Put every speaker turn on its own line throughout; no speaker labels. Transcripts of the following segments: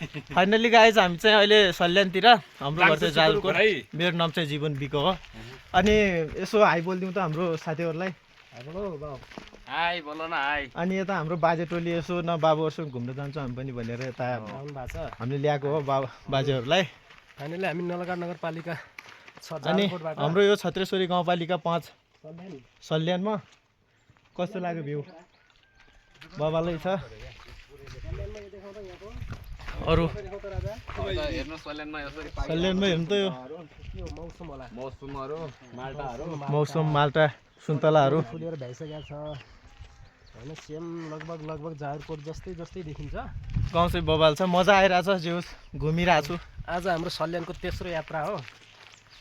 finally guys हामी चाहिँ अहिले सल्यानतिर हाम्रो घर चाहिँ जालकोट मेरो नाम चाहिँ जीवन बिको हो अनि यसो हाई बोलिदिउँ त हाम्रो साथीहरूलाई
हाई बोल न हाई
अनि यता हाम्रो बाजे टोली यसो न बाबुहरूसँग घुम्न जान्छौँ हामी पनि भनेर यता
आउनु भएको छ
हामीले ल्याएको हो बाजेहरूलाई
फाइनली हामी नलगाड नगरपालिका
अनि हाम्रो यो छत्रेश्वरी गाउँपालिका 5 सल्यानमा कस्तो लाग्यो भ्यू बाबालाई छ अरू सल्यानमा हेर्नु त यो मौसम माल्टा सुन्तलाहरू
फुलेर भइसकेको छ होइन सेम लगभग जाजरकोट जस्तै देखिन्छ
गाउँ चाहिँ बबाल छ मजा आइरहेछ जे होस् घुमिरहेको छु
आज हाम्रो सल्यानको तेस्रो यात्रा हो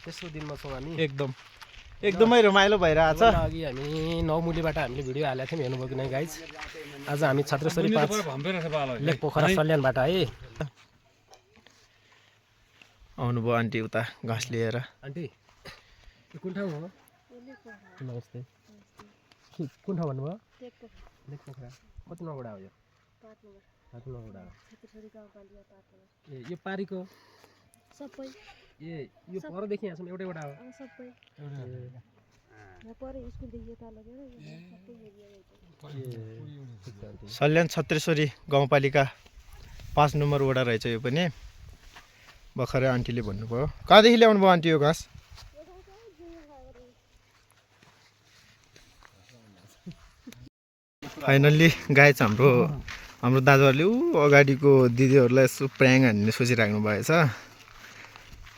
तेस्रो दिनमा छौँ हामी
एकदमै रमाइलो भइरहेछ
अघि हामी 9 मुलीबाट हामीले भिडियो हालेको थियौँ हेर्नुभयो कि नै गाइज आज हामी छत्रेश्वरी 5 लेक पोखरा सल्यानबाट है
आउनुभयो आन्टी उता घाँस लिएर
आन्टी यो कुन ठाउँ हो नमस्ते कुन ठाउँ भन्नुभयो लेक पोखरा कति नम्बरवटा हो यो 5 नम्बरवटा ए यो पारीको
सबै
ए यो परदेखि यहाँसम्म एउटै वटा हो
सबै परे स्कुलदेखि यता लगेर
सल्यान छत्रेश्वरी गाउँपालिका 5 नम्बर वडा रहेछ यो पनि भर्खरै आन्टीले भन्नुभयो कहाँदेखि ल्याउनु भयो आन्टी यो घाँस फाइनल्ली गाइज हाम्रो दाजुहरूले अगाडिको दिदीहरूलाई यसो प्र्याङ हान्ने सोचिराख्नु भएछ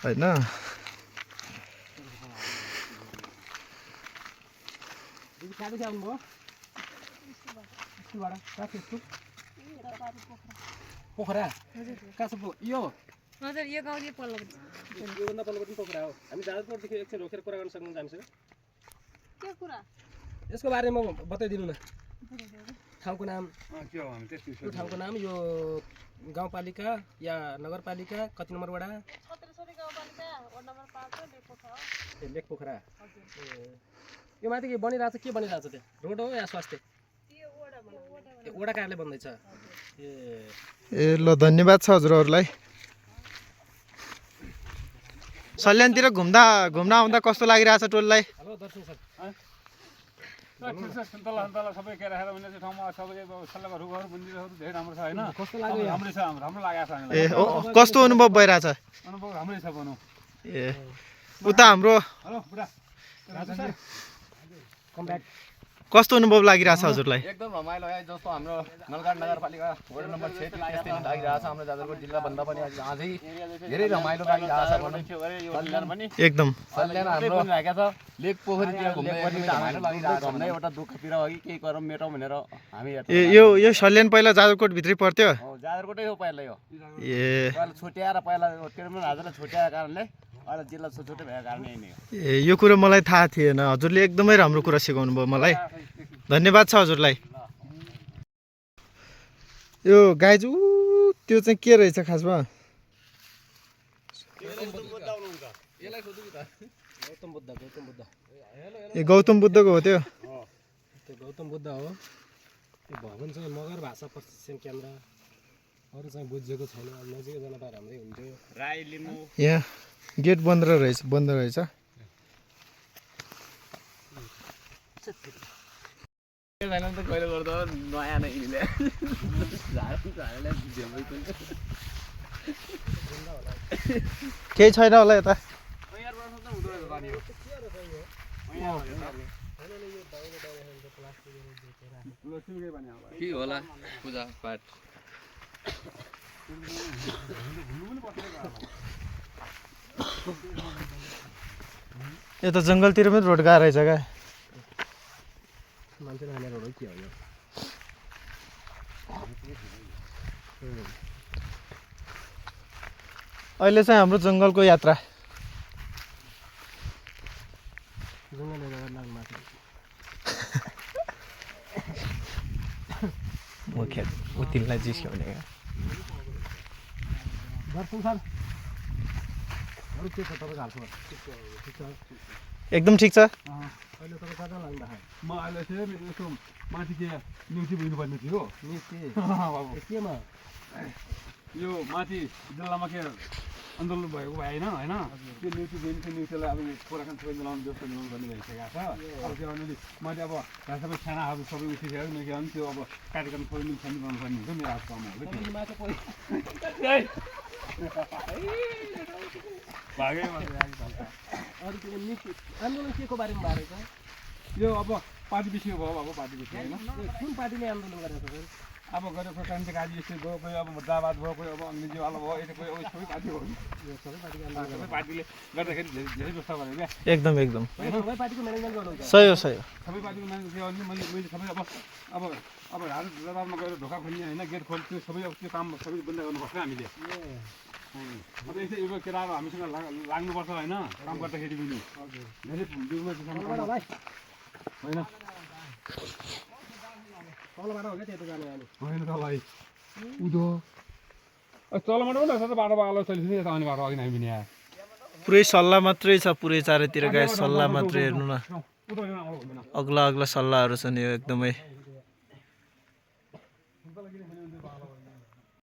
होइन
पोखरा कहाँ छ यो
हजुर यो गाउँले पल्लो
योभन्दा पल्लोपट्टि पोखरा हो हामी जाजरकोटदेखि एकछिन रोकेर कुरा गर्न सक्नुहुन्छ हामीसँग
के कुरा
यसको बारेमा बताइदिनु न ठाउँको नाम
के हो हामी त्यस्तो
यो ठाउँको नाम यो गाउँपालिका या नगरपालिका कति नम्बर वडा
छत्रेश्वरी गाउँपालिका वार्ड नम्बर 5 लेक पोखरा
ए लेक पोखरा यो माथि के बनिरहेछ के बनिरहेछ त्यो रोड हो या स्वास्थ्य
यो वडा
वडा कार्यालय बन्दैछ
ए ल धन्यवाद छ हजुरहरूलाई सल्यानतिर घुम्दा आउँदा कस्तो लागिरहेछ टोललाई
हेलो दर्शन सर
सुन्तला सबै के राखेर भने चाहिँ ठाउँमा सबै सल्लाहको रुखहरू मन्दिरहरू धेरै राम्रो छ होइन
कस्तो लाग्यो
राम्रै छ राम्रो लागेको छ हामीलाई
ए कस्तो अनुभव भइरहेछ
अनुभव राम्रै छ भनौँ
ए उता हाम्रो
हेलो बुढा
कम ब्याक
कस्तो अनुभव लागिरहेछ हजुरलाई
एकदम रमाइलो है जस्तो हाम्रो नलगाड नगरपालिका वार्ड नम्बर 6 त्यस्तै लागिरहेछ हाम्रो जाजरकोट जिल्ला भन्दा पनि अझै धेरै रमाइलो लागिरहेछ
एकदम
सल्यान हाम्रो लागेको छ लेक पोखरीतिर घुम्ने रमाइलो लागिरहेछ भन्दा एउटा दुःखतिर अघि केही गरौँ मेटौँ भनेर हामी
ए यो सल्यान पहिला जाजरकोट भित्रै पर्थ्यो
जाजरकोटै हो पहिला यो
ए
पहिला छुट्याएर पहिला टेर्मिनल हाजरलाई छुट्याएको कारणले अहिले जिल्ला छुट्टै भएको कारणले नै हो
ए यो कुरो मलाई थाहा थिएन हजुरले एकदमै राम्रो कुरा सिकाउनु भयो मलाई धन्यवाद छ हजुरलाई यो गाई चाहिँ त्यो चाहिँ के रहेछ खासमा ए गौतम बुद्धको हो त्यो
गौतम बुद्ध हो त्यो भवन चाहिँ मगर भाषा प्रशिक्षण केन्द्र अरू चाहिँ बुझेको छैन नजिकै जान पाएर हाम्रै हुन्थ्यो
राई लिम्बू
यहाँ गेट बन्द रहेछ
कहिले गर्दा नयाँ नै
केही छैन होला यता
के होला पूजा पाठ
यो त जङ्गलतिर पनि रोड गएको रहेछ क्या
मान्छे नानीहरू हो के हो यो
अहिले चाहिँ हाम्रो जङ्गलको यात्रा तिमीलाई जिस्क्याउने क्या
दर्शन सर अरू के छ तपाईँको हालखबर ठिक छ
एकदम ठिक छ
अहिले तपाईँ कता लाग्नु भएको
म अहिले चाहिँ यसो माथि के न्युटी बुझ्नुपर्ने थियो
निस्के
बाबु
केमा
यो माथि जिल्लामा के आन्दोलन भएको भए होइन त्यो न्युट्रीलाई अब कुराकानी सबै मिलाउनु व्यवस्था मिलाउनु गर्ने भइसकेको छ अब त्यो अलिअलि मैले अब यहाँ सबै खानाहरू सबै उठिसकेको मैले के भने त्यो अब कार्यक्रम सबै मिलाउनु पर्ने हुन्छ मेरो हातको काममा
आन्दोलन के को बारेमा भएको छ
यो अब पार्टी विषय भयो अब पार्टी विषय होइन
कुन पार्टीले आन्दोलन गरेको छ
अब गरेको क्रान्तिकारी यस्तो भयो कोही अब मुद्दाबाद भयो कोही अब अङ्ग्रेजीवाला भयो यता कोही अब सबै पार्टी हो
सबै पार्टीको
सबै पार्टीले गर्दाखेरि धेरै व्यवस्था गरेँ क्या
एकदम एकदम
सबै पार्टीको म्यानेजमेन्ट गर्नुहुन्छ
सही हो
सबै पार्टीको मान्छे के भने मैले सबै अब हात दरबारमा गएर ढोका खोल्ने होइन गेट खोल्ने त्यो सबै अब त्यो काम सबै बन्द गर्नुपर्छ हामीले अब यसै यो केटाहरू हामीसँग लाग्नुपर्छ होइन काम गर्दाखेरि पनि धेरै जिउमा होइन
तलबाट हो क्या त्यता जाने अनि
होइन त भाइ उदो तलबाट पनि रहेछ त बाटो बाटो चलिसक्यो यता आउने बाटो अघि नै पनि आयो
पुरै सल्लाह मात्रै छ पुरै चारैतिर गाई सल्लाह मात्रै हेर्नु न
उता
अग्ला अग्ला सल्लाहहरू छन् यो एकदमै